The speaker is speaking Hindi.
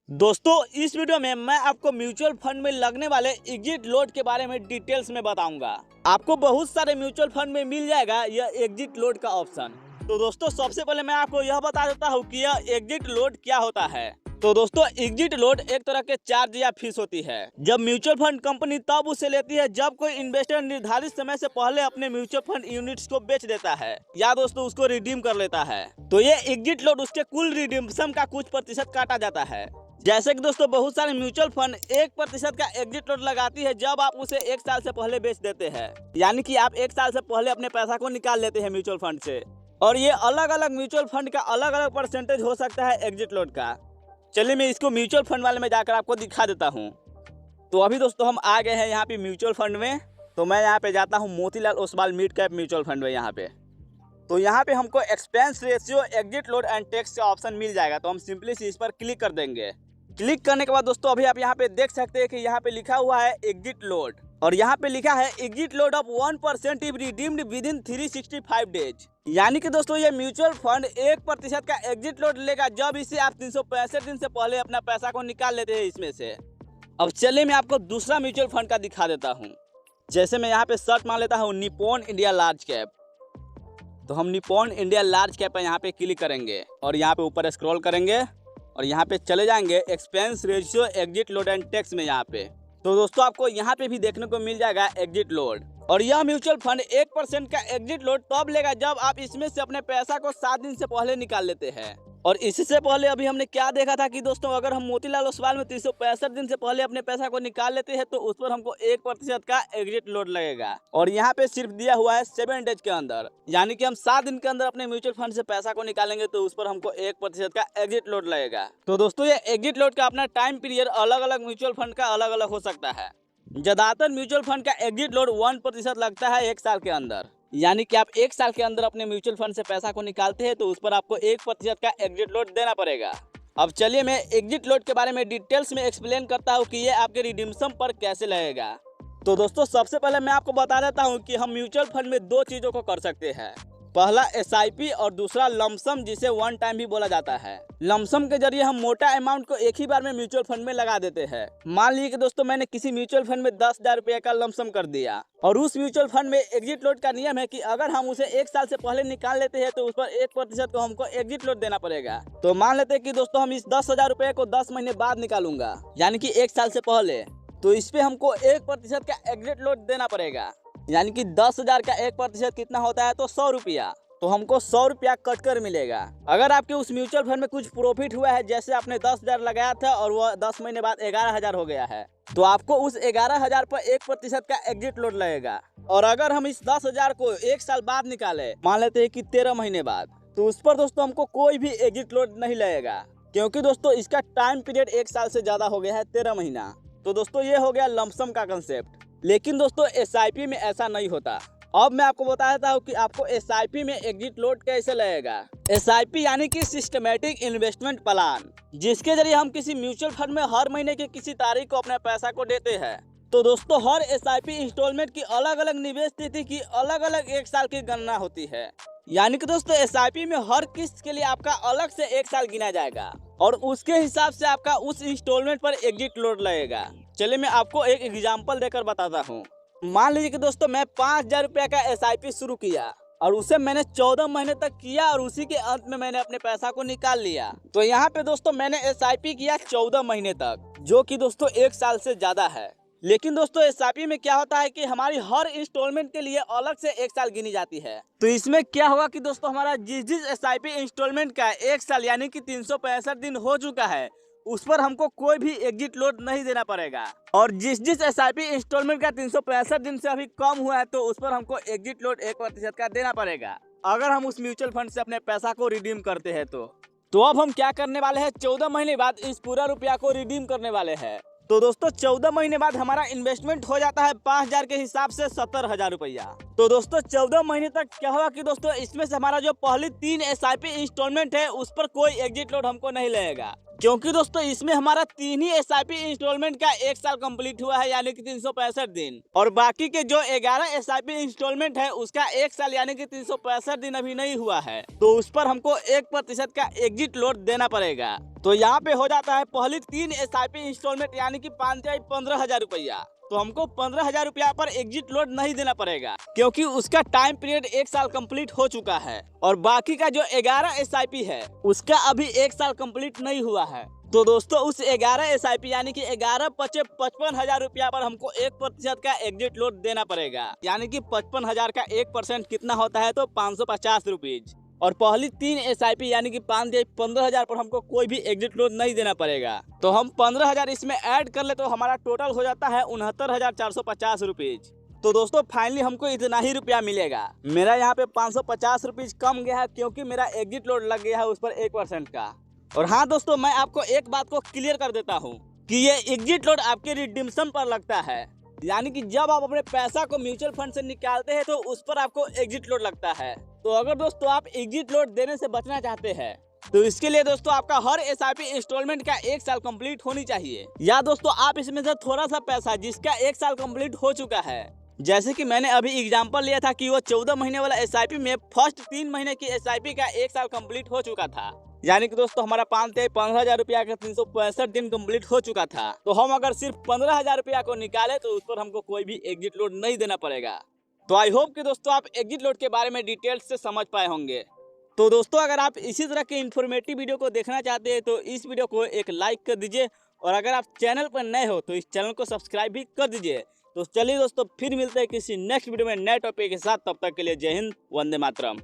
दोस्तों इस वीडियो में मैं आपको म्यूचुअल फंड में लगने वाले एग्जिट लोड के बारे में डिटेल्स में बताऊंगा। आपको बहुत सारे म्यूचुअल फंड में मिल जाएगा यह एग्जिट लोड का ऑप्शन। तो दोस्तों सबसे पहले मैं आपको यह बता देता हूँ कि यह एग्जिट लोड क्या होता है। तो दोस्तों एग्जिट लोड एक तरह के चार्ज या फीस होती है जब म्यूचुअल फंड कंपनी तब उसे लेती है जब कोई इन्वेस्टर निर्धारित समय से पहले अपने म्यूचुअल फंड यूनिट्स को बेच देता है या दोस्तों उसको रिडीम कर लेता है। तो ये एग्जिट लोड उसके कुल रिडीम्पशन का कुछ प्रतिशत काटा जाता है। जैसे कि दोस्तों बहुत सारे म्यूचुअल फंड 1% का एग्जिट लोड लगाती है जब आप उसे 1 साल से पहले बेच देते हैं, यानी कि आप 1 साल से पहले अपने पैसा को निकाल लेते हैं म्यूचुअल फंड से। और ये अलग अलग म्यूचुअल फंड का अलग अलग परसेंटेज हो सकता है एग्जिट लोड का। चलिए मैं इसको म्यूचुअल फंड वाले में जाकर आपको दिखा देता हूँ। तो अभी दोस्तों हम आ गए हैं यहाँ पे म्यूचुअल फंड में। तो मैं यहाँ पे जाता हूँ Motilal Oswal mid cap mutual fund में। यहाँ पे तो यहाँ पे हमको expense ratio exit load and tax का ऑप्शन मिल जाएगा। तो हम सिंपली इस पर क्लिक कर देंगे। क्लिक करने के बाद दोस्तों अभी आप यहाँ पे देख सकते हैं कि यहाँ पे लिखा हुआ है एग्जिट लोड और यहाँ पे लिखा है exit load of 1% if redeemed with in 365 days. यानी कि दोस्तों ये म्यूचुअल फंड 1% का एग्जिट लोड लेगा जब इसे आप 365 दिन से पहले अपना पैसा को निकाल लेते हैं इसमें से। अब चलिए मैं आपको दूसरा म्यूचुअल फंड का दिखा देता हूँ। जैसे मैं यहाँ पे सर्च मान लेता हूँ निप्पॉन इंडिया लार्ज कैप। तो हम निप्पॉन इंडिया लार्ज कैप पर यहाँ पे क्लिक करेंगे और यहाँ पे ऊपर स्क्रॉल करेंगे और यहाँ पे चले जाएंगे expense ratio exit load and tax में। यहाँ पे तो दोस्तों आपको यहाँ पे भी देखने को मिल जाएगा एग्जिट लोड। और यह म्यूचुअल फंड 1% का एग्जिट लोड तब लेगा जब आप इसमें से अपने पैसा को 7 दिन से पहले निकाल लेते हैं। और इससे पहले अभी हमने क्या देखा था कि दोस्तों अगर हम मोतीलाल ओसवाल में 365 दिन से पहले अपने पैसा को निकाल लेते हैं तो उस पर हमको 1% का एग्जिट लोड लगेगा। और यहाँ पे सिर्फ दिया हुआ है 7 डेज के अंदर, यानी कि हम 7 दिन के अंदर अपने म्यूचुअल फंड से पैसा को निकालेंगे तो उस पर हमको 1% का एग्जिट लोड लगेगा। तो दोस्तों ये एग्जिट लोड का अपना टाइम पीरियड अलग अलग म्यूचुअल फंड का अलग अलग हो सकता है। ज्यादातर म्यूचुअल फंड का एग्जिट लोड 1% लगता है 1 साल के अंदर, यानी कि आप 1 साल के अंदर अपने म्यूचुअल फंड से पैसा को निकालते हैं तो उस पर आपको 1% का एग्जिट लोड देना पड़ेगा। अब चलिए मैं एग्जिट लोड के बारे में डिटेल्स में एक्सप्लेन करता हूँ कि ये आपके रिडीम्पशन पर कैसे लगेगा। तो दोस्तों सबसे पहले मैं आपको बता देता हूँ कि हम म्यूचुअल फंड में 2 चीजों को कर सकते हैं। पहला SIP और दूसरा लमसम, जिसे वन टाइम भी बोला जाता है। लमसम के जरिए हम मोटा अमाउंट को एक ही बार में म्यूचुअल फंड में लगा देते हैं। मान लीजिए कि दोस्तों मैंने किसी म्यूचुअल फंड में 10,000 रुपये का लमसम कर दिया और उस म्यूचुअल फंड में एग्जिट लोड का नियम है कि अगर हम उसे 1 साल से पहले निकाल लेते हैं तो उस पर 1% को हमको एग्जिट लोड देना पड़ेगा। तो मान लेते हैं कि दोस्तों हम इस 10,000 रुपये को 10 महीने बाद निकालूंगा, यानी कि 1 साल से पहले, तो इस पे हमको 1% का एग्जिट लोड देना पड़ेगा। यानी कि 10,000 का 1% कितना होता है तो 100 रुपया। तो हमको 100 रुपया कट कर मिलेगा। अगर आपके उस म्यूचुअल फंड में कुछ प्रॉफिट हुआ है, जैसे आपने 10,000 लगाया था और वो 10 महीने बाद 11,000 हो गया है, तो आपको उस 11,000 पर 1% का एग्जिट लोड लगेगा। और अगर हम इस 10,000 को 1 साल बाद निकाले, मान लेते हैं कि 13 महीने बाद, तो उस पर दोस्तों हमको कोई भी एग्जिट लोड नहीं लगेगा, क्योंकि दोस्तों इसका टाइम पीरियड 1 साल से ज्यादा हो गया है, 13 महीना। तो दोस्तों ये हो गया लमसम का कंसेप्ट। लेकिन दोस्तों SIP में ऐसा नहीं होता। अब मैं आपको बता देता हूँ कि आपको SIP में एग्जिट लोड कैसे लगेगा। SIP यानी कि सिस्टमेटिक इन्वेस्टमेंट प्लान, जिसके जरिए हम किसी म्यूचुअल फंड में हर महीने की किसी तारीख को अपने पैसा को देते हैं। तो दोस्तों हर SIP इंस्टॉलमेंट की अलग अलग निवेश तिथि की अलग अलग 1 साल की गणना होती है। यानी कि दोस्तों SIP में हर किस्त के लिए आपका अलग से 1 साल गिना जाएगा और उसके हिसाब से आपका उस इंस्टॉलमेंट पर एग्जिट लोड लगेगा। चलिए मैं आपको एक एग्जाम्पल देकर बताता हूँ। मान लीजिए कि दोस्तों मैं 5,000 रुपये का SIP शुरू किया और उसे मैंने 14 महीने तक किया और उसी के अंत में मैंने अपने पैसा को निकाल लिया। तो यहाँ पे दोस्तों मैंने SIP किया 14 महीने तक, जो कि दोस्तों 1 साल से ज्यादा है। लेकिन दोस्तों SIP में क्या होता है कि हमारी हर इंस्टॉलमेंट के लिए अलग से 1 साल गिनी जाती है। तो इसमें क्या होगा कि दोस्तों हमारा जिस SIP इंस्टॉलमेंट का 1 साल यानी कि 365 दिन हो चुका है, उस पर हमको कोई भी एग्जिट लोड नहीं देना पड़ेगा। और जिस SIP इंस्टॉलमेंट का 365 दिन से अभी कम हुआ है तो उस पर हमको एग्जिट लोड 1% का देना पड़ेगा, अगर हम उस म्यूचुअल फंड से अपने पैसा को रिडीम करते हैं। तो अब हम क्या करने वाले हैं, 14 महीने बाद इस पूरा रुपया को रिडीम करने वाले हैं। तो दोस्तों 14 महीने बाद हमारा इन्वेस्टमेंट हो जाता है 5,000 के हिसाब से 70,000 रुपया। तो दोस्तों 14 महीने तक क्या होगा कि दोस्तों इसमें से हमारा जो पहली 3 SIP इंस्टॉलमेंट है उस पर कोई एग्जिट लोड हमको नहीं लगेगा। क्योंकि दोस्तों इसमें हमारा 3 ही SIP इंस्टॉलमेंट का 1 साल कंप्लीट हुआ है, यानी कि 365 दिन, और बाकी के जो 11 SIP इंस्टॉलमेंट है उसका 1 साल यानी कि 365 दिन अभी नहीं हुआ है। तो उस पर हमको 1% का एग्जिट लोड देना पड़ेगा। तो यहाँ पे हो जाता है पहली 3 SIP इंस्टॉलमेंट यानी कि 15,000 रुपया। तो हमको 15,000 रुपया पर एग्जिट लोड नहीं देना पड़ेगा, क्योंकि उसका टाइम पीरियड 1 साल कंप्लीट हो चुका है। और बाकी का जो 11 SIP है उसका अभी 1 साल कंप्लीट नहीं हुआ है। तो दोस्तों उस 11 SIP यानी कि 11 पचे 55,000 रुपया पर हमको 1% का एग्जिट लोड देना पड़ेगा, यानी कि 55,000 का 1% कितना होता है तो 550 रुपीज। और पहली 3 SIP यानी कि 15,000 पर हमको कोई भी एग्जिट लोड नहीं देना पड़ेगा। तो हम 15,000 इसमें ऐड कर ले तो हमारा टोटल हो जाता है 69,450 रुपीज। तो दोस्तों फाइनली हमको इतना ही रुपया मिलेगा। मेरा यहाँ पे 550 रुपीज कम गया है, क्योंकि मेरा एग्जिट लोड लग गया है उस पर 1% का। और हाँ दोस्तों, मैं आपको एक बात को क्लियर कर देता हूँ कि ये एग्जिट लोड आपके रिडीम्पशन पर लगता है, यानी कि जब आप अपने पैसा को म्यूचुअल फंड से निकालते हैं तो उस पर आपको एग्जिट लोड लगता है। तो अगर दोस्तों आप एग्जिट लोड देने से बचना चाहते हैं तो इसके लिए दोस्तों आपका हर SIP इंस्टॉलमेंट का 1 साल कंप्लीट होनी चाहिए, या दोस्तों आप इसमें से थोड़ा सा पैसा जिसका 1 साल कंप्लीट हो चुका है, जैसे कि मैंने अभी एग्जांपल लिया था कि वो 14 महीने वाला SIP में फर्स्ट 3 महीने की SIP का 1 साल कंप्लीट हो चुका था, यानी कि दोस्तों हमारा 15,000 रुपया का 365 दिन कंप्लीट हो चुका था। तो हम अगर सिर्फ 15,000 रुपया को निकाले तो उस पर हमको कोई भी एग्जिट लोड नहीं देना पड़ेगा। तो आई होप कि दोस्तों आप एग्जिट लोड के बारे में डिटेल्स से समझ पाए होंगे। तो दोस्तों अगर आप इसी तरह के इन्फॉर्मेटिव वीडियो को देखना चाहते हैं तो इस वीडियो को एक लाइक कर दीजिए, और अगर आप चैनल पर नए हो तो इस चैनल को सब्सक्राइब भी कर दीजिए। तो चलिए दोस्तों फिर मिलते हैं किसी नेक्स्ट वीडियो में नए टॉपिक के साथ। तब तक के लिए जय हिंद, वंदे मातरम।